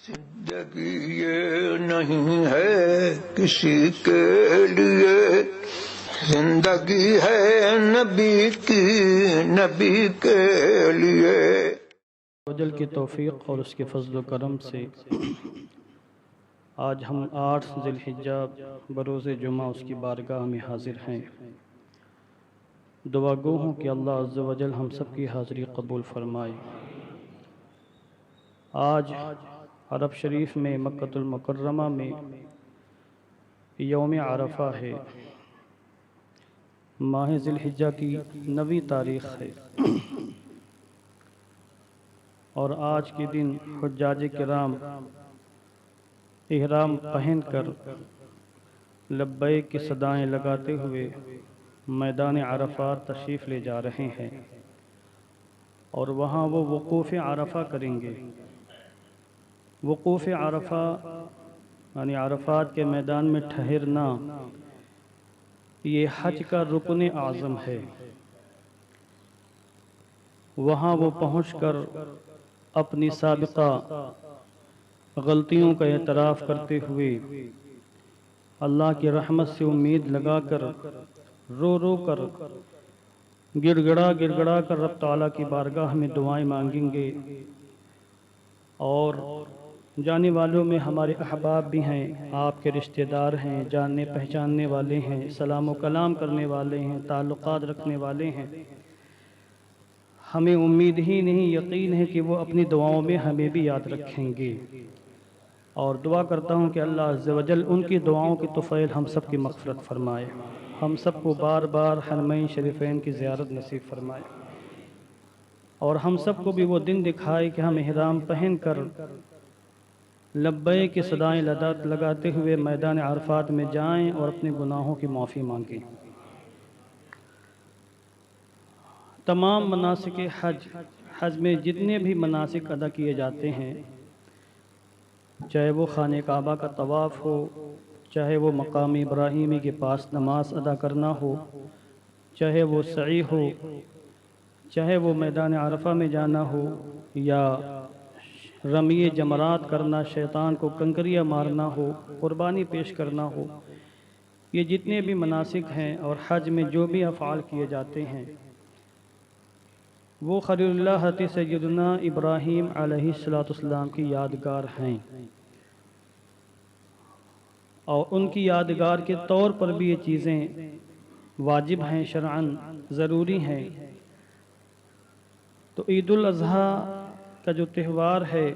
زندگی یہ نہیں ہے کسی کے لیے، زندگی ہے نبی کی، نبی کے لیے۔ وجل کی توفیق اور اس کے فضل و کرم سے آج ہم 8 ذی الحجہ بروز جمعہ اس کی بارگاہ میں حاضر ہیں۔ دعا گو ہوں کہ اللہ عز و جل ہم سب کی حاضری قبول فرمائے۔ آج عرب شریف میں مکہ المکرمہ میں یوم عرفہ ہے، ماہ ذی الحجہ کی 9 تاریخ ہے، اور آج کے دن حجاج کرام احرام پہن کر لبیک کی صدائیں لگاتے ہوئے میدان عرفات تشریف لے جا رہے ہیں، اور وہاں وہ وقوف عرفہ کریں گے۔ وقوف عرفہ یعنی عرفات کے میدان میں ٹھہرنا، یہ حج کا رکن اعظم ہے۔ وہاں وہ پہنچ کر اپنی سابقہ غلطیوں کا اعتراف کرتے ہوئے اللہ کی رحمت سے امید لگا کر رو رو کر گڑ گڑا کر رب تعالیٰ کی بارگاہ میں دعائیں مانگیں گے۔ اور جانے والوں میں ہمارے احباب بھی ہیں، آپ کے رشتہ دار ہیں، جاننے پہچاننے والے ہیں، سلام و کلام کرنے والے ہیں، تعلقات رکھنے والے ہیں۔ ہمیں امید ہی نہیں، یقین ہے کہ وہ اپنی دعاؤں میں ہمیں بھی یاد رکھیں گے، اور دعا کرتا ہوں کہ اللہ عز و جل ان کی دعاؤں کی طفیل ہم سب کی مغفرت فرمائے، ہم سب کو بار بار حرمین شریفین کی زیارت نصیب فرمائے، اور ہم سب کو بھی وہ دن دکھائے کہ ہم احرام پہن کر لبیک کی صدائیں لگاتے ہوئے میدان عرفات میں جائیں اور اپنے گناہوں کی معافی مانگیں۔ تمام مناسک حج میں جتنے بھی مناسک ادا کیے جاتے ہیں، چاہے وہ خانہ کعبہ کا طواف ہو، چاہے وہ مقام ابراہیمی کے پاس نماز ادا کرنا ہو، چاہے وہ سعی ہو، چاہے وہ میدان عرفہ میں جانا ہو، یا رمی جمرات کرنا، شیطان کو کنکریاں مارنا ہو، قربانی پیش کرنا ہو، یہ جتنے بھی مناسک ہیں اور حج میں جو بھی افعال کیے جاتے ہیں، وہ خلیل اللہ حضرت سیدنا ابراہیم علیہ السلام کی یادگار ہیں، اور ان کی یادگار کے طور پر بھی یہ چیزیں واجب ہیں، شرعاً ضروری ہیں۔ تو عید الاضحیٰ کا جو تہوار ہے،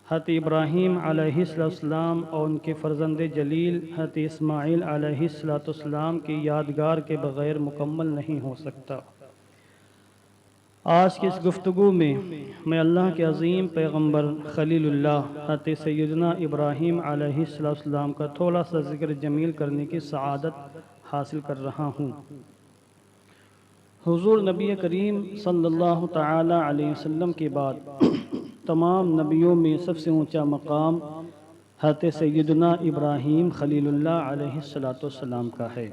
حضرت ابراہیم علیہ السلام اور ان کے فرزند جلیل حضرت اسماعیل علیہ السلام کی یادگار کے بغیر مکمل نہیں ہو سکتا۔ آج کی اس گفتگو میں میں اللہ کے عظیم پیغمبر خلیل اللہ حضرت سیدنا ابراہیم علیہ السلام کا تھوڑا سا ذکر جمیل کرنے کی سعادت حاصل کر رہا ہوں۔ حضور نبی کریم صلی اللہ تعالی علیہ وسلم کے بعد تمام نبیوں میں سب سے اونچا مقام حضرت سیدنا ابراہیم خلیل اللہ علیہ السلام کا ہے۔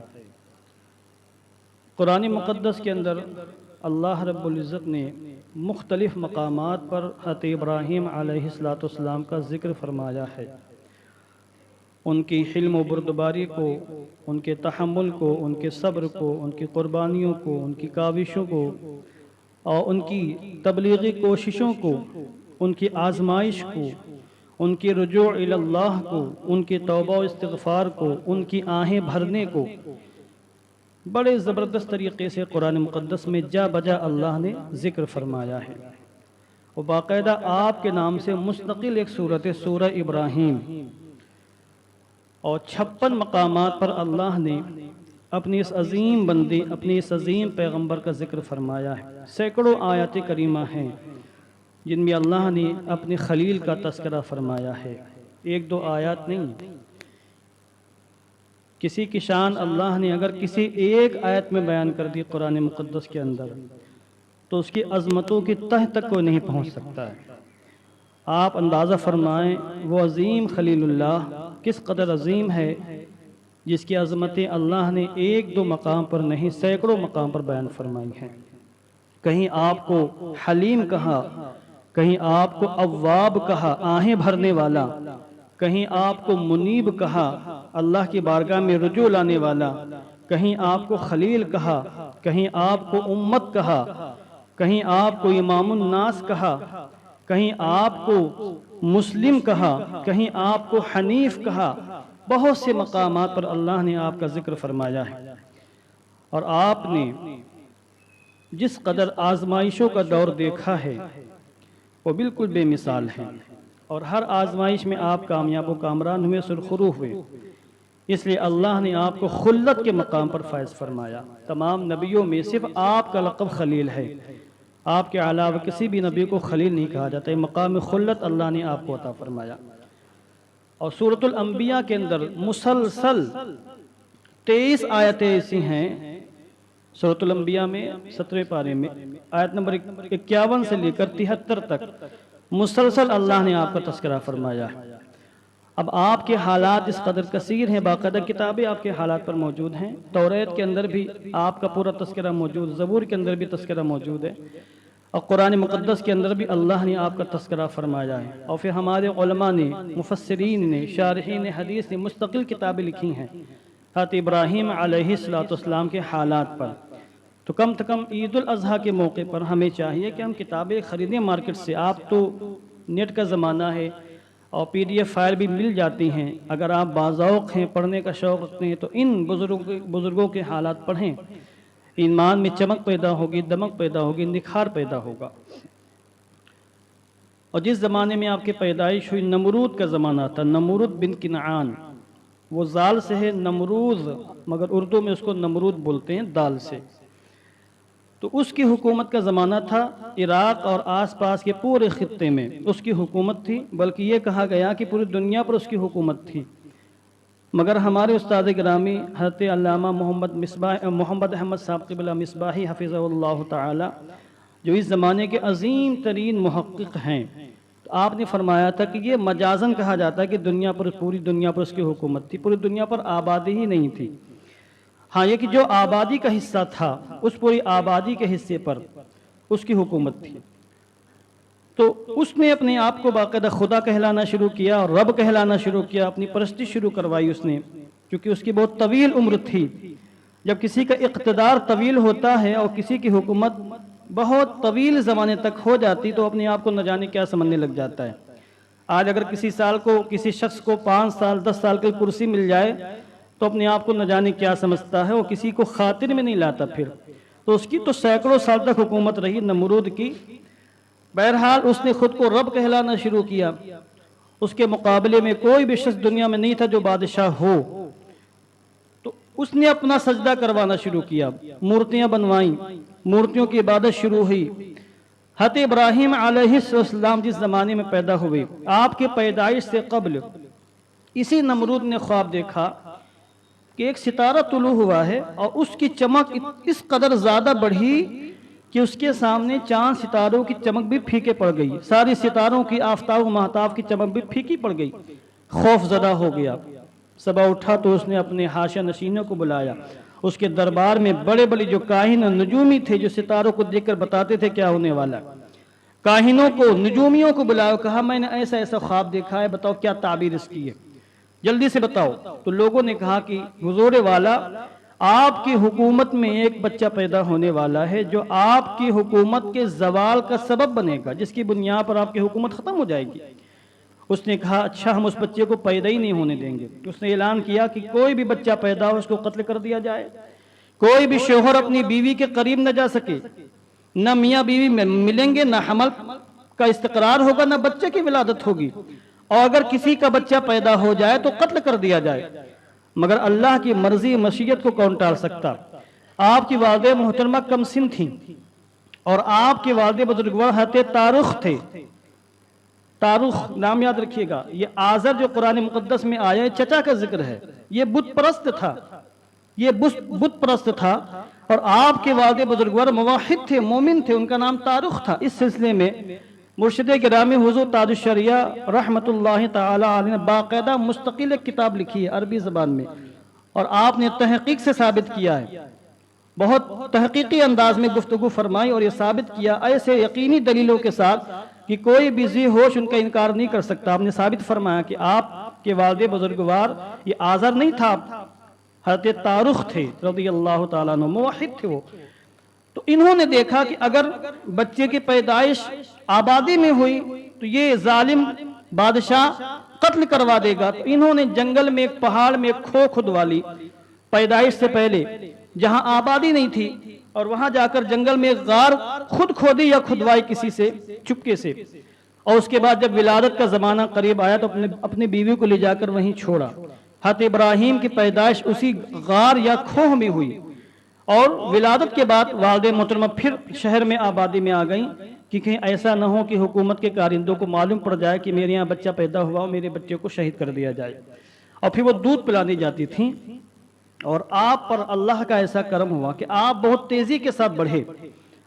قرآن مقدس کے اندر اللہ رب العزت نے مختلف مقامات پر حضرت ابراہیم علیہ السلام کا ذکر فرمایا ہے۔ ان کی حلم و بردباری کو، ان کے تحمل کو، ان کے صبر کو، ان کی قربانیوں کو، ان کی کاوشوں کو، اور ان کی تبلیغی کوششوں کو، ان کی آزمائش کو، ان کی رجوع الی اللہ کو، ان کی توبہ و استغفار کو، ان کی آہیں بھرنے کو بڑے زبردست طریقے سے قرآن مقدس میں جا بجا اللہ نے ذکر فرمایا ہے، اور باقاعدہ آپ کے نام سے مستقل ایک سورت سورہ ابراہیم، اور 56 مقامات پر اللہ نے اپنی اس عظیم بندے، اپنی اس عظیم پیغمبر کا ذکر فرمایا ہے۔ سینکڑوں آیات کریمہ ہیں جن میں اللہ نے اپنے خلیل کا تذکرہ فرمایا ہے، 1-2 آیات نہیں۔ کسی کی شان اللہ نے اگر کسی ایک آیت میں بیان کر دی قرآن مقدس کے اندر، تو اس کی عظمتوں کی تہ تک کوئی نہیں پہنچ سکتا ہے۔ آپ اندازہ فرمائیں وہ عظیم خلیل اللہ کس قدر عظیم ہے، جس کی عظمتیں اللہ نے 1-2 مقام پر نہیں، سینکڑوں مقام پر بیان فرمائی ہیں۔ کہیں آپ کو حلیم کہا، کہیں آپ کو اواب کہا آہیں بھرنے والا، کہیں آپ کو منیب کہا اللہ کی بارگاہ میں رجوع لانے والا، کہیں آپ کو خلیل کہا، کہیں آپ کو امت کہا، کہیں آپ کو امام الناس کہا، کہیں آپ کو مسلم کہا، کہیں آپ کو حنیف کہا۔ بہت سے مقامات پر اللہ نے آپ کا ذکر فرمایا ہے، اور آپ نے جس قدر آزمائشوں کا دور دیکھا ہے وہ بالکل بے مثال ہے، اور ہر آزمائش میں آپ کامیاب و کامران ہوئے، سرخرو ہوئے۔ اس لیے اللہ نے آپ کو خلت کے مقام پر فائز فرمایا۔ تمام نبیوں میں صرف آپ کا لقب خلیل ہے، آپ کے علاوہ کسی بھی نبی کو خلیل نہیں کہا جاتا ہے۔ مقام خلت اللہ نے آپ کو عطا فرمایا۔ اور سورۃ الانبیاء کے اندر مسلسل 23 آیتیں ایسی ہیں، سورۃ الانبیاء میں 17ویں پارے میں آیت نمبر 51 سے لے کر 73 تک مسلسل اللہ نے آپ کا تذکرہ فرمایا ہے۔ اب آپ کے حالات اس قدر کثیر ہیں، باقاعدہ کتابیں آپ کے حالات پر موجود ہیں۔ توریت کے اندر بھی آپ کا پورا تذکرہ موجود، زبور کے اندر بھی تذکرہ موجود ہے، اور قرآن مقدس کے اندر بھی اللہ نے آپ کا تذکرہ فرمایا ہے۔ اور پھر ہمارے علماء نے، مفسرین نے، شارحین حدیث نے مستقل کتابیں لکھی ہیں حضرت ابراہیم علیہ السلام کے حالات پر۔ تو کم سے کم عید الاضحیٰ کے موقع پر ہمیں چاہیے کہ ہم کتابیں خریدیں مارکیٹ سے۔ آپ تو نیٹ کا زمانہ ہے اور PDF فائل بھی مل جاتی ہیں، اگر آپ باذوق ہیں، پڑھنے کا شوق رکھتے ہیں تو ان بزرگوں کے حالات پڑھیں۔ ایمان میں چمک پیدا ہوگی، دمک پیدا ہوگی، نکھار پیدا ہوگا۔ اور جس زمانے میں آپ کی پیدائش ہوئی، نمرود کا زمانہ تھا، نمرود بن کنعان، وہ زال سے ہے نمروز، مگر اردو میں اس کو نمرود بولتے ہیں دال سے۔ تو اس کی حکومت کا زمانہ تھا، عراق اور آس پاس کے پورے خطے میں اس کی حکومت تھی، بلکہ یہ کہا گیا کہ پوری دنیا پر اس کی حکومت تھی۔ مگر ہمارے استاد گرامی حضرت علامہ محمد احمد صاحب قبلہ مصباحی حفظہ اللہ تعالی، جو اس زمانے کے عظیم ترین محقق ہیں، تو آپ نے فرمایا تھا کہ یہ مجازن کہا جاتا ہے کہ پوری دنیا پر اس کی حکومت تھی، پوری دنیا پر آبادی ہی نہیں تھی۔ ہاں، یہ کہ جو آبادی کا حصہ تھا، اس پوری آبادی کے حصے پر اس کی حکومت تھی۔ تو اس نے اپنے آپ کو باقاعدہ خدا کہلانا شروع کیا اور رب کہلانا شروع کیا، اپنی پرستی شروع کروائی اس نے، کیونکہ اس کی بہت طویل عمر تھی۔ جب کسی کا اقتدار طویل ہوتا ہے اور کسی کی حکومت بہت طویل زمانے تک ہو جاتی تو اپنے آپ کو نہ جانے کیا سمجھنے لگ جاتا ہے۔ آج اگر کسی شخص کو 5 سال 10 سال کی کرسی مل جائے تو اپنے آپ کو نہ جانے کیا سمجھتا ہے، اور کسی کو خاطر میں نہیں لاتا پھر۔ تو اس کی تو سینکڑوں سال تک حکومت رہی نمرود کی۔ بہرحال اس نے خود کو رب کہلانا شروع کیا۔ اس کے مقابلے میں کوئی بھی شخص دنیا میں نہیں تھا جو بادشاہ ہو۔ تو اس نے اپنا سجدہ کروانا شروع کیا، مورتیاں بنوائیں، مورتیوں کی عبادت شروع ہوئی۔ حضرت ابراہیم علیہ السلام جس زمانے میں پیدا ہوئے، آپ کے پیدائش سے قبل اسی نمرود نے خواب دیکھا کہ ایک ستارہ طلوع ہوا ہے اور اس کی چمک اس قدر زیادہ بڑھی کہ اس کے سامنے چاند ستاروں کی چمک بھی پھیکے پڑ گئی، ساری ستاروں کی، آفتاب و مہتاب کی چمک بھی پھیکی پڑ گئی۔ خوف زدہ ہو گیا، صبح اٹھا تو اس نے اپنے حاشیہ نشینوں کو بلایا۔ اس کے دربار میں بڑے بڑے جو کاہن اور نجومی تھے، جو ستاروں کو دیکھ کر بتاتے تھے کیا ہونے والا، کاہنوں کو، نجومیوں کو بلایا، کہا میں نے ایسا ایسا خواب دیکھا ہے، بتاؤ کیا تعبیر اس کی ہے، جلدی سے بتاؤ۔ تو لوگوں نے کہا کہ حضور والا، آپ کی حکومت میں ایک بچہ پیدا ہونے والا ہے جو آپ کی حکومت کے زوال کا سبب بنے گا، جس کی بنیاد پر آپ کی حکومت ختم ہو جائے گی۔ اس نے کہا اچھا، ہم اس بچے کو پیدا ہی نہیں ہونے دیں گے۔ اس نے اعلان کیا کہ کوئی بھی بچہ پیدا ہو اس کو قتل کر دیا جائے، کوئی بھی شوہر اپنی بیوی کے قریب نہ جا سکے، نہ میاں بیوی ملیں گے، نہ حمل کا استقرار ہوگا، نہ بچے کی ولادت ہوگی، اور اگر کسی کا بچہ پیدا ہو جائے تو قتل کر دیا جائے۔ مگر اللہ کی مرضی مشیت کو کون ٹال سکتا؟ آپ کی والدہ محترمہ کم سن تھیں اور آپ کے والد بزرگوار حضرت تارخ تھے۔ تارخ نام یاد رکھیے گا، یہ آزر جو قرآن مقدس میں آیا ہے چچا کا ذکر ہے، یہ بت پرست تھا، یہ بت پرست تھا، اور آپ کے والد بزرگوار موحد تھے، مومن تھے، ان کا نام تارخ تھا۔ اس سلسلے میں مرشد گرامی حضور تاج الشریعہ رحمت اللہ تعالی علیہ نے باقاعدہ مستقل ایک کتاب لکھی ہے عربی زبان میں، اور آپ نے تحقیق سے ثابت کیا ہے، بہت تحقیقی انداز میں گفتگو فرمائی اور یہ ثابت کیا ایسے یقینی دلیلوں کے ساتھ کہ کوئی بھی ذی ہوش ان کا انکار نہیں کر سکتا. آپ نے ثابت فرمایا کہ آپ کے والد بزرگوار یہ آزر نہیں تھا، حضرت تارخ تھے رضی اللہ تعالیٰ عنہ، موحد تھے وہ. تو انہوں نے دیکھا کہ اگر بچے کی پیدائش آبادی میں ہوئی تو یہ ظالم بادشاہ قتل کروا دے گا. تو انہوں نے جنگل میں ایک پہاڑ میں ایک کھو کھدوا لی پیدائش سے پہلے جہاں آبادی نہیں تھی، اور وہاں جا کر جنگل میں ایک غار خود کھودی یا کھدوائی کسی سے چپکے سے. اور اس کے بعد جب ولادت کا زمانہ قریب آیا تو اپنی بیوی کو لے جا کر وہیں چھوڑا. حضرت ابراہیم کی پیدائش اسی غار یا کھوہ میں ہوئی، اور ولادت کے بعد والد محترمہ پھر شہر میں آبادی میں آ گئیں کہ کہیں ایسا نہ ہو کہ حکومت کے کارندوں کو معلوم پڑ جائے کہ میرے یہاں بچہ پیدا ہوا اور میرے بچے کو شہید کر دیا جائے. اور پھر وہ دودھ پلانے جاتی تھیں. اور آپ پر اللہ کا ایسا کرم ہوا کہ آپ بہت تیزی کے ساتھ بڑھے.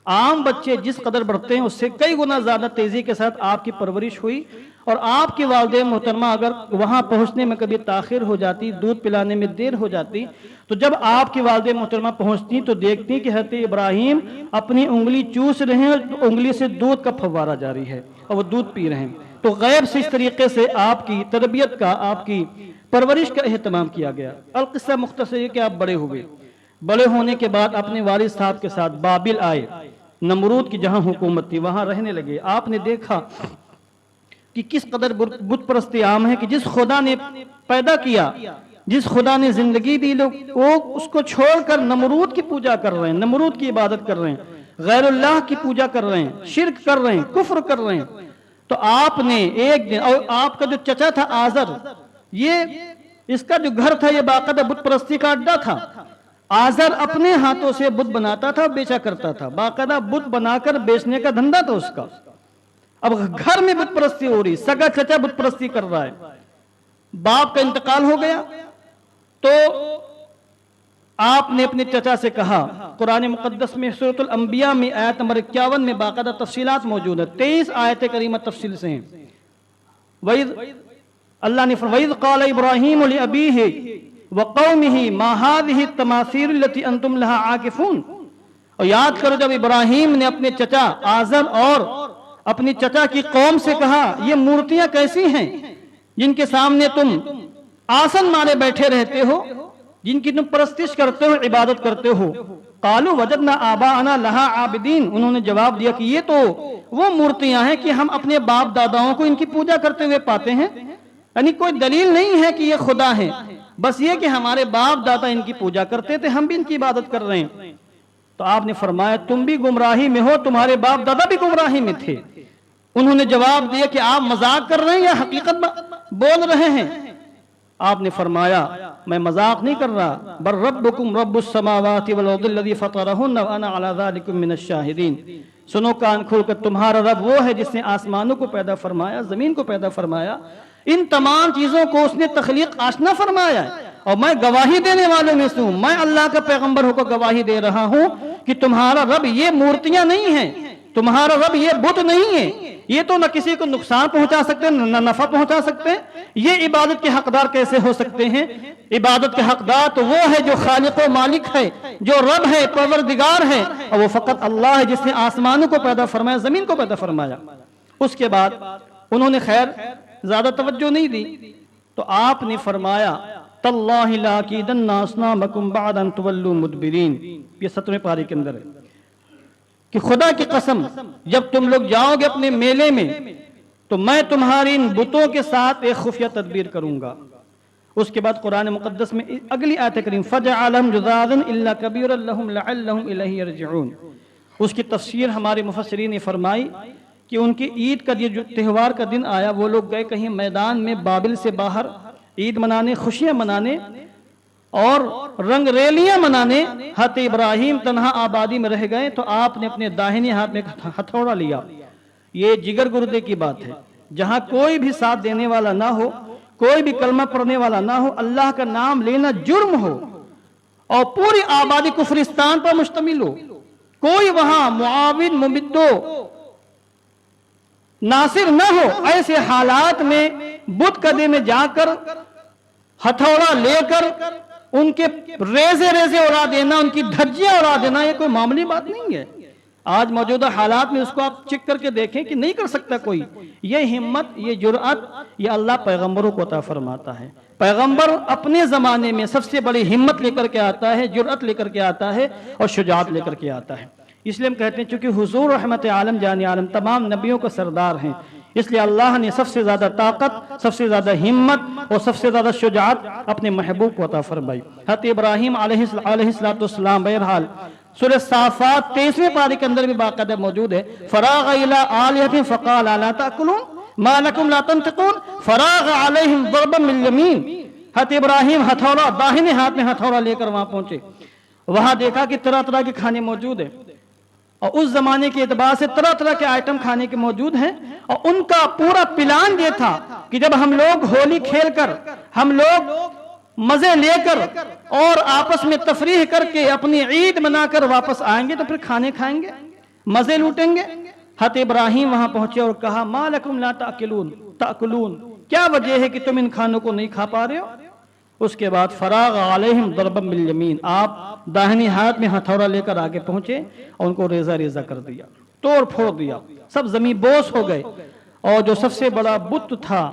عام بچے جس قدر بڑھتے ہیں اس سے کئی گنا زیادہ تیزی کے ساتھ آپ کی پرورش ہوئی. اور آپ کی والدہ محترمہ اگر وہاں پہنچنے میں کبھی تاخیر ہو جاتی، دودھ پلانے میں دیر ہو جاتی، تو جب آپ کی والدہ محترمہ پہنچتی تو دیکھتی کہ حضرت ابراہیم اپنی انگلی چوس رہے ہیں، انگلی سے دودھ کا فوارہ جاری ہے اور وہ دودھ پی رہے ہیں. تو غیب سے اس طریقے سے آپ کی تربیت کا، آپ کی پرورش کا اہتمام کیا گیا. القصہ مختصر ہے کہ آپ بڑے ہوئے. بڑے ہونے کے بعد اپنے والد صاحب کے ساتھ بابل آئے، نمرود کی جہاں حکومت تھی وہاں رہنے لگے. آپ نے دیکھا کہ کس قدر بت پرستی عام ہے کہ جس خدا نے پیدا کیا، جس خدا نے زندگی دی، لوگ وہ اس کو چھوڑ کر نمرود کی پوجا کر رہے ہیں، نمرود کی عبادت کر رہے ہیں، غیر اللہ کی پوجا کر رہے ہیں، شرک کر رہے ہیں، کفر کر رہے ہیں. تو آپ نے ایک دن، اور آپ کا جو چچا تھا آزر، یہ اس کا جو گھر تھا یہ باقاعدہ بت پرستی کا اڈا تھا. آزر اپنے ہاتھوں سے بت بناتا تھا، بیچا کرتا تھا، باقاعدہ بت بنا کر بیچنے کا دھندا تھا اس کا. اب گھر میں بت پرستی ہو رہی، سگا چچا بت پرستی کر رہا ہے. باپ کا انتقال ہو گیا تو آپ نے اپنے چچا سے کہا، قرآن مقدس میں سورۃ الانبیاء میں آیت نمبر 51 میں باقاعدہ تفصیلات موجود ہیں، 23 آیت کریمہ تفصیل سے ہیں. اللہ نے فرمایا وَإِذْ قَالَ إِبْرَاهِيمُ لِأَبِيهِ وَقَوْمِهِ مَا هَذِهِ التَّمَاثِيلُ الَّتِي أَنْتُمْ لَهَا عَاكِفُونَ. اور یاد کرو جب ابراہیم نے اپنے چچا آزر اور اپنی چچا کی قوم سے کہا یہ مورتیاں کیسی ہیں جن کے سامنے تم آسن مارے بیٹھے رہتے ہو، جن کی تم پرستش کرتے ہو، عبادت کرتے ہو. قالوا وجدنا آباءنا لها عابدین. انہوں نے جواب دیا کہ یہ تو وہ مورتیاں ہیں کہ ہم اپنے باپ داداؤں کو ان کی پوجا کرتے ہوئے پاتے ہیں. یعنی کوئی دلیل نہیں ہے کہ یہ خدا ہیں، بس یہ کہ ہمارے باپ دادا ان کی پوجا کرتے تھے، ہم بھی ان کی عبادت کر رہے ہیں. تو آپ نے فرمایا تم بھی گمراہی میں ہو، تمہارے باپ دادا بھی گمراہی میں تھے. انہوں نے جواب دیا کہ آپ مذاق کر رہے ہیں یا حقیقت بول رہے ہیں؟ آپ نے فرمایا میں مذاق نہیں کر رہا، بل ربکم رب السماوات والارض الذی فطرہن وانا علی ذلکم من الشاہدین. سنو کان کھول کر، تمہارا رب وہ ہے جس نے آسمانوں کو پیدا فرمایا، زمین کو پیدا فرمایا، ان تمام چیزوں کو اس نے تخلیق آشنا فرمایا ہے، اور میں گواہی دینے والوں میں سے ہوں. میں اللہ کا پیغمبر ہو کر گواہی دے رہا ہوں کہ تمہارا رب یہ مورتیاں نہیں ہیں، تمہارا رب یہ بت نہیں ہے. یہ تو نہ کسی کو نقصان پہنچا سکتے نہ نفع پہنچا سکتے. یہ عبادت کے حقدار کیسے ہو سکتے ہیں؟ عبادت کے حقدار تو وہ ہے جو خالق و مالک ہے، جو رب ہے، پروردگار ہے، اور وہ فقط اللہ ہے جس نے آسمانوں کو پیدا فرمایا، زمین کو پیدا فرمایا. اس کے بعد انہوں نے خیر زیادہ توجہ نہیں دی تو آپ نے فرمایا تاللہ لاکیدن اصنامکم بعد ان تولوا مدبرین. یہ 17ویں پارے کے اندر ہے کہ خدا کی قسم جب تم لوگ جاؤ گے اپنے میلے میں تو میں تمہاری ان بتوں کے ساتھ ایک خفیہ تدبیر کروں گا. اس کے بعد قرآن مقدس میں اگلی آیت کریم فجعلہم جذاذا الا کبیرا لہم لعلہم الیہ یرجعون. اس کی تفسیر ہمارے مفسرین نے فرمائی کہ ان کی عید کا جو تہوار کا دن آیا وہ لوگ گئے کہیں میدان میں بابل سے باہر عید منانے، خوشیاں منانے اور رنگ ریلیاں منانے. حضرت ابراہیم تنہا آبادی میں رہ گئے تو آپ نے اپنے داہنے ہاتھ میں ہتھوڑا لیا. یہ جگر گردے کی بات ہے. جہاں کوئی بھی ساتھ دینے والا نہ ہو، کوئی بھی کلمہ پڑھنے والا نہ ہو، اللہ کا نام لینا جرم ہو اور پوری آبادی کفرستان پر مشتمل ہو، کوئی وہاں معاون ممدو ناصر نہ ہو، ایسے حالات میں بت کدے میں جا کر ہتھوڑا لے کر ان کے ریزے ریزے اڑا دینا، ان کی دھجیاں اڑا دینا، یہ کوئی معمولی بات نہیں ہے. آج موجودہ حالات میں اس کو آپ چیک کر کے دیکھیں کہ نہیں کر سکتا کوئی. یہ ہمت، یہ جرأت، یہ اللہ پیغمبروں کو عطا فرماتا ہے. پیغمبر اپنے زمانے میں سب سے بڑی ہمت لے کر کے آتا ہے، جرأت لے کر کے آتا ہے اور شجاعت لے کر کے آتا ہے. اس لیے ہم کہتے ہیں چونکہ حضور رحمت عالم جان عالم تمام نبیوں کا سردار ہیں، اس لیے اللہ نے سب سے زیادہ طاقت، سب سے زیادہ ہمت اور سب سے زیادہ شجاعت اپنے محبوب کو عطا فرمائی. حضرت ابراہیم علیہ السلام بہرحال سورہ صافات 23ویں پارے کے اندر بھی باقاعدہ موجود ہے، فراغ الی آلہۃ فقال الا تاکلون ما لکم لا تنطقون فراغ علیہم ضربا من الیمین. حضرت ابراہیم ہتھوڑا، داہنے ہاتھ میں ہتھوڑا لے کر وہاں پہنچے. وہاں دیکھا کہ طرح طرح کے کھانے موجود ہیں اور اس زمانے کے اعتبار سے طرح طرح کے آئٹم کھانے کے موجود ہیں. اور ان کا پورا پلان یہ تھا کہ جب ہم لوگ ہولی کھیل کر، ہم لوگ مزے لے کر اور آپس میں تفریح کر کے اپنی عید منا کر واپس آئیں گے تو پھر کھانے کھائیں گے، مزے لوٹیں گے. حضرت ابراہیم وہاں پہنچے اور کہا ما لکم لا تاکلون، کیا وجہ ہے کہ تم ان کھانوں کو نہیں کھا پا رہے ہو؟ اس کے بعد فراغ علیہم ضربا من الیمین، آپ داہنی ہاتھ میں ہتھوڑا لے کر آگے پہنچے اور ان کو ریزہ ریزہ کر دیا، توڑ پھوڑ دیا، سب زمین بوس ہو گئے. اور جو سب سے بڑا بت تھا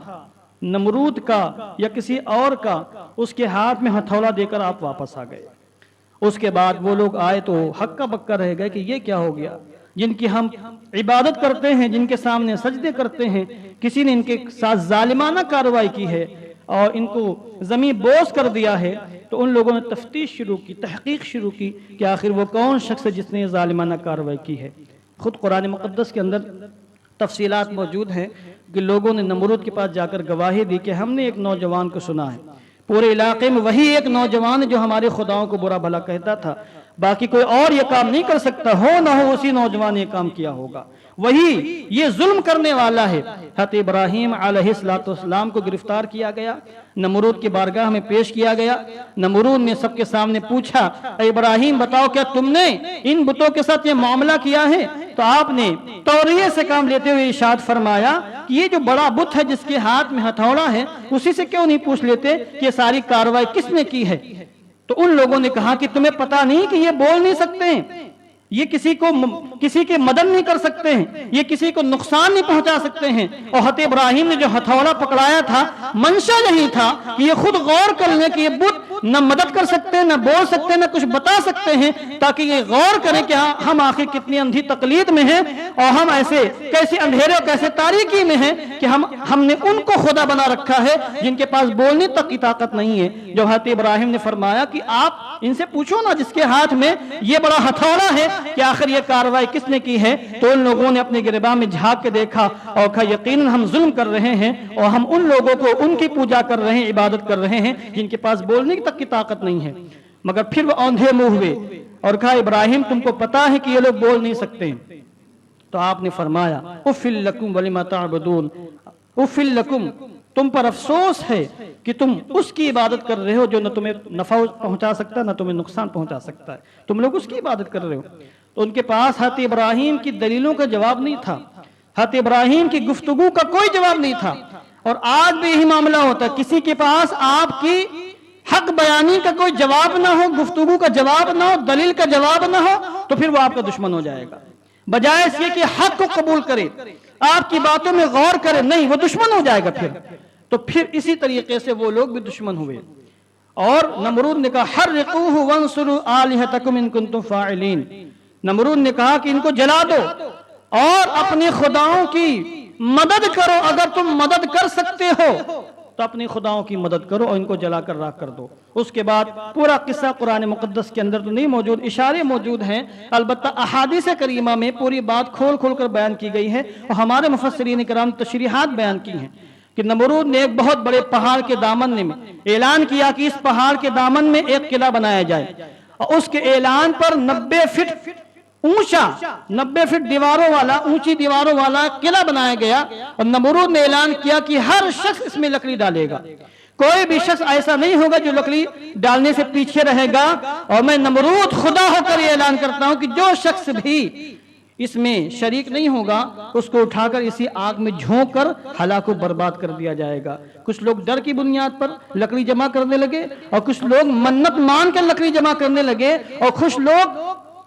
نمرود کا یا کسی اور کا، اس کے ہاتھ میں ہتھوڑا دے کر آپ واپس آ گئے. اس کے بعد وہ لوگ آئے تو ہکا بکا رہ گئے کہ یہ کیا ہو گیا، جن کی ہم عبادت کرتے ہیں، جن کے سامنے سجدے کرتے ہیں، کسی نے ان کے ساتھ ظالمانہ کارروائی کی ہے اور ان کو زمین بوس کر دیا ہے. تو ان لوگوں نے تفتیش شروع کی، تحقیق شروع کی کہ آخر وہ کون شخص ہے جس نے یہ ظالمانہ کارروائی کی ہے. خود قرآن مقدس کے اندر تفصیلات موجود ہیں کہ لوگوں نے نمرود کے پاس جا کر گواہی دی کہ ہم نے ایک نوجوان کو سنا ہے، پورے علاقے میں وہی ایک نوجوان جو ہمارے خداؤں کو برا بھلا کہتا تھا، باقی کوئی اور یہ کام نہیں کر سکتا، ہو نہ ہو اسی نوجوان نے یہ کام کیا ہوگا، وہی یہ ظلم کرنے والا ہے. حضرت ابراہیم علیہ السلام کو گرفتار کیا گیا، نمرود کی بارگاہ میں پیش کیا گیا. نمرود نے سب کے سامنے پوچھا اے ابراہیم بتاؤ کیا تم نے ان بتوں کے ساتھ یہ معاملہ کیا ہے؟ تو آپ نے توریے سے کام لیتے ہوئے ارشاد فرمایا کہ یہ جو بڑا بت ہے جس کے ہاتھ میں ہتھوڑا ہے، اسی سے کیوں نہیں پوچھ لیتے کہ یہ ساری کارروائی کس نے کی ہے؟ تو ان لوگوں نے کہا کہ تمہیں پتا نہیں کہ یہ بول نہیں سکتے ہیں، یہ کسی کے مدد نہیں کر سکتے ہیں، یہ کسی کو نقصان نہیں پہنچا سکتے ہیں. اور حضرت ابراہیم نے جو ہتھوڑا پکڑایا تھا منشا یہی تھا کہ یہ خود غور کر لیں کہ یہ بت نہ مدد کر سکتے ہیں، نہ بول سکتے ہیں، نہ کچھ بتا سکتے ہیں، تاکہ یہ غور کریں کہ ہم آخر کتنی اندھی تقلید میں ہیں اور ہم ایسے کیسے اندھیرے اور کیسے تاریکی میں ہیں کہ ہم نے ان کو خدا بنا رکھا ہے جن کے پاس بولنے تک کی طاقت نہیں ہے. جو حضرت ابراہیم نے فرمایا کہ آپ ان سے پوچھو نا جس کے ہاتھ میں یہ بڑا ہتھوڑا ہے کہ آخر یہ کارروائی کس نے کی ہے. تو ان لوگوں نے اپنے گربان میں جھانک کے دیکھا اور کہا یقیناً ہم ظلم کر رہے ہیں اور ہم ان لوگوں کو ان کی پوجا کر رہے ہیں، عبادت کر رہے ہیں جن کے پاس بولنے تک کی طاقت نہیں ہے. مگر پھر وہ اوندھے منہ ہوئے اور کہا ابراہیم تم کو پتا ہے کہ یہ لوگ بول نہیں سکتے. تو آپ نے فرمایا اُفِّل لَكُمْ وَلِمَا تَعْبُدُونَ، اُفِّل لَكُمْ، تم پر افسوس ہے کہ تم اس کی عبادت کر رہے ہو جو نہ تمہیں نفع پہنچا سکتا نہ تمہیں نقصان پہنچا سکتا ہے، تم لوگ اس کی عبادت کر رہے ہو. تو ان کے پاس حضرت ابراہیم کی دلیلوں کا جواب نہیں تھا، حضرت ابراہیم کی گفتگو کا کوئی جواب نہیں تھا. اور آج بھی یہی معاملہ ہوتا ہے، کسی کے پاس آپ کی حق بیانی کا کوئی جواب نہ ہو، گفتگو کا جواب نہ ہو، دلیل کا جواب نہ ہو، تو پھر وہ آپ کا دشمن ہو جائے گا. بجائے اس یہ کہ حق کو قبول کرے، آپ کی باتوں میں غور کرے، نہیں وہ دشمن ہو جائے گا. تو پھر اسی طریقے سے وہ لوگ بھی دشمن ہوئے. اور نمرود نے کہا حرقوہ وانصروا آلہتکم ان کنتم فاعلین، نمرود نے کہا کہ ان کو جلا دو اور اپنے خداؤں کی مدد کرو، اگر تم مدد کر سکتے ہو تو اپنے خداؤں کی مدد کرو اور ان کو جلا کر راکھ کر دو. اس کے بعد پورا قصہ قرآن مقدس کے اندر تو نہیں موجود، اشارے موجود ہیں، البتہ احادیث کریمہ میں پوری بات کھول کھول کر بیان کی گئی ہے اور ہمارے مفسرین کرام تشریحات بیان کی ہیں کہ نمرود نے ایک بہت بڑے پہاڑ کے دامن میں اعلان کیا کہ اس پہاڑ کے دامن میں ایک قلعہ بنایا جائے، اور اس کے اعلان پر 90 فٹ اونچا، 90 فٹ دیواروں والا، اونچی دیواروں والا قلعہ بنایا گیا. اور نمرود نے اعلان کیا کہ ہر شخص اس میں لکڑی ڈالے گا، کوئی بھی شخص ایسا نہیں ہوگا جو لکڑی ڈالنے سے پیچھے رہے گا. اور میں نمرود خدا ہو کر یہ اعلان کرتا ہوں کہ جو شخص بھی اس میں شریک نہیں ہوگا اس کو اٹھا کر اسی آگ میں جھونک کر ہلاک و برباد کر دیا جائے گا. کچھ لوگ ڈر کی بنیاد پر لکڑی جمع کرنے لگے اور کچھ لوگ منت مان کر لکڑی جمع کرنے لگے اور کچھ لوگ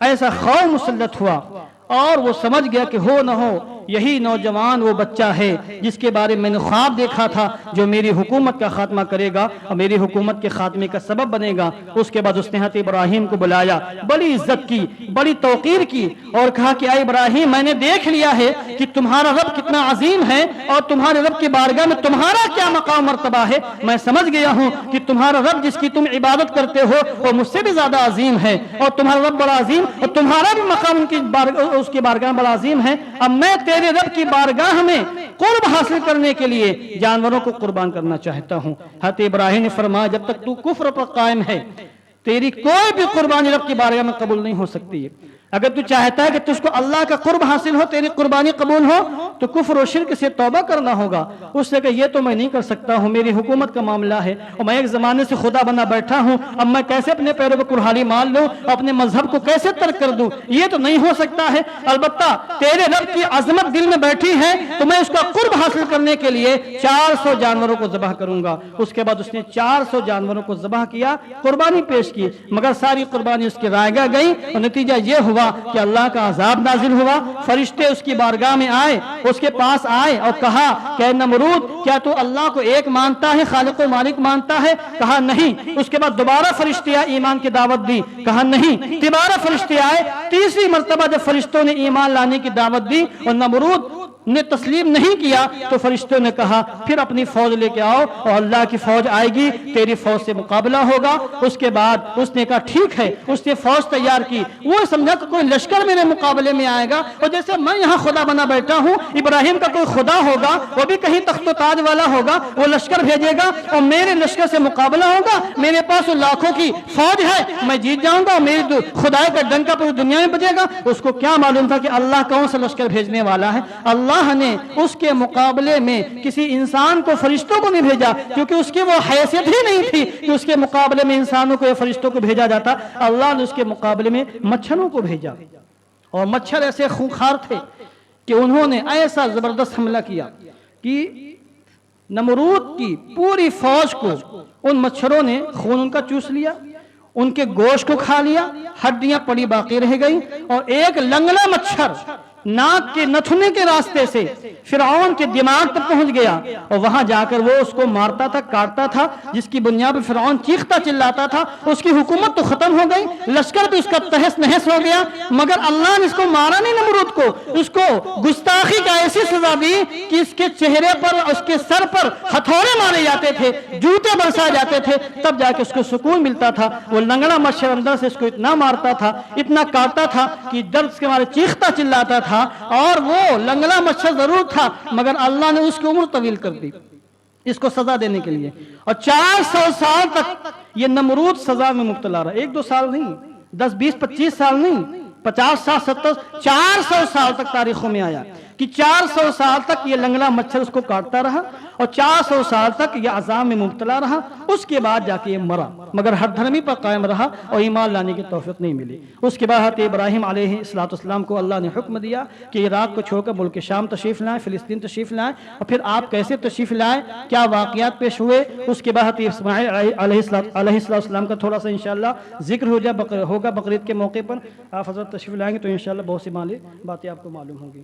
ایسا خوف مسلط ہوا اور وہ سمجھ گیا کہ ہو نہ ہو یہی نوجوان وہ بچہ ہے جس کے بارے میں نے خواب دیکھا تھا، جو میری حکومت کا خاتمہ کرے گا اور میری حکومت کے خاتمے کا سبب بنے گا۔ اس کے بعد اس نے حضرت ابراہیم کو بلایا، بڑی عزت کی، بڑی توقیر کی اور کہا کہ اے ابراہیم، میں نے دیکھ لیا ہے کہ تمہارا رب کتنا عظیم ہے اور تمہارے رب کی بارگاہ میں تمہارا کیا مقام مرتبہ ہے۔ میں سمجھ گیا ہوں کہ تمہارا رب جس کی تم عبادت کرتے ہو وہ مجھ سے بھی زیادہ عظیم ہے، اور تمہارا رب بڑا عظیم اور تمہارا بھی مقام اس کی بارگاہ میں بڑا عظیم ہے۔ اب میں تیرے رب کی بارگاہ میں قرب حاصل کرنے کے لیے جانوروں کو قربان کرنا چاہتا ہوں۔ حضرت ابراہیم نے فرمایا جب تک تو کفر پر قائم ہے تیری کوئی بھی قربانی رب کی بارگاہ میں قبول نہیں ہو سکتی ہے۔ اگر تو چاہتا ہے کہ تجھ کو اللہ کا قرب حاصل ہو، تیری قربانی قبول ہو، تو کفر و شرک سے توبہ کرنا ہوگا۔ اس نے کہا یہ تو میں نہیں کر سکتا ہوں، میری حکومت کا معاملہ ہے اور میں ایک زمانے سے خدا بنا بیٹھا ہوں، اب میں کیسے اپنے پیروں پر کلہاڑی مار لوں، اپنے مذہب کو کیسے ترک کر دوں، یہ تو نہیں ہو سکتا ہے۔ البتہ تیرے رب کی عظمت دل میں بیٹھی ہے تو میں اس کا قرب حاصل کرنے کے لیے 400 جانوروں کو ذبح کروں گا۔ اس کے بعد اس نے 400 جانوروں کو ذبح کیا، قربانی پیش کی، مگر ساری قربانی اس کی رائے گاہ گئی اور نتیجہ یہ ہوا کہ اللہ کا عذاب نازل ہوا۔ فرشتے اس کی بارگاہ میں آئے، اس کے پاس آئے اور کہا کہ اے نمرود، کیا تو اللہ کو ایک مانتا ہے، خالق و مالک مانتا ہے؟ کہا نہیں۔ اس کے بعد دوبارہ فرشتے آئے، ایمان کی دعوت دی، کہا نہیں۔ دوبارہ فرشتے آئے، تیسری مرتبہ جب فرشتوں نے ایمان لانے کی دعوت دی اور نمرود نے تسلیم نہیں کیا تو فرشتوں نے کہا پھر اپنی فوج لے کے آؤ اور اللہ کی فوج آئے گی، تیری فوج سے مقابلہ ہوگا۔ اس کے بعد اس نے کہا ٹھیک ہے، اس نے فوج تیار کی۔ وہ سمجھا کہ کوئی لشکر میرے مقابلے میں آئے گا اور جیسے میں یہاں خدا بنا بیٹھا ہوں، ابراہیم کا کوئی خدا ہوگا، وہ بھی کہیں تخت و تاج والا ہوگا، وہ لشکر بھیجے گا اور میرے لشکر سے مقابلہ ہوگا، میرے پاس لاکھوں کی فوج ہے، میں جیت جاؤں گا اور میری خدا کا ڈنکا پوری دنیا میں بجے گا۔ اس کو کیا معلوم تھا کہ اللہ کون سا لشکر بھیجنے والا ہے؟ اللہ نے اس کے مقابلے میں کسی انسان کو، فرشتوں کو نہیں بھیجا، کیونکہ اس کی وہ حیثیت ہی نہیں تھی کہ اس کے مقابلے میں انسانوں کو یا فرشتوں کو بھیجا جاتا۔ اللہ نے اس کے مقابلے میں مچھروں کو بھیجا اور مچھر ایسے خونخوار تھے کہ انہوں نے ایسا زبردست حملہ کیا کہ نمرود کی پوری فوج کو ان مچھروں نے خون ان کا چوس لیا، ان کے گوشت کو کھا لیا، ہڈیاں پڑی باقی رہ گئی، اور ایک لنگڑا مچھر ناک کے نتھنے کے راستے سے فرعون کے دماغ تک پہنچ گیا اور وہاں جا کر وہ اس کو مارتا تھا، کاٹتا تھا، جس کی بنیاد پر فرعون چیختا چلاتا تھا۔ اس کی حکومت تو ختم ہو گئی، لشکر بھی اس کا تہس نہس ہو گیا، مگر اللہ نے اس کو مارا نہیں، نمرود کو، اس کو گستاخی کا ایسی سزا دی کہ اس کے چہرے پر، اس کے سر پر ہتھوڑے مارے جاتے تھے، جوتے برسائے جاتے تھے، تب جا کے اس کو سکون ملتا تھا۔ وہ لنگڑا مچھر اندر سے اس کو اتنا مارتا تھا، اتنا کاٹتا تھا کہ درد کے مارے چیختا چلاتا تھا، اور وہ لنگڑا مچھر ضرور تھا مگر اللہ نے اس کی عمر طویل کر دی اس کو سزا دینے کے لیے، اور 400 سال تک یہ نمرود سزا میں مبتلا رہا۔ 1-2 سال نہیں، 10, 20, 25 سال نہیں، 50 سال 70 400 سال تک تاریخوں میں آیا کہ 400 سال تک یہ لنگڑا مچھر اس کو کاٹتا رہا اور 400 سال تک یہ عذاب میں مبتلا رہا۔ اس کے بعد جا کے یہ مرا، مگر ہر دھرمی پر قائم رہا اور ایمان لانے کی توفیق نہیں ملی۔ اس کے بعد حضرت ابراہیم علیہ السلام کو اللہ نے حکم دیا کہ عراق کو چھوڑ کر ملک شام تشریف لائیں، فلسطین تشریف لائیں، اور پھر آپ کیسے تشریف لائیں، کیا واقعات پیش ہوئے، اس کے بعد حضرت اسماعیل علیہ السلام کا تھوڑا سا انشاءاللہ ذکر ہوگا بقرعید کے موقع پر۔ آپ حضرت تشریف لائیں گے تو انشاءاللہ بہت سی باتیں آپ کو معلوم ہوں گی۔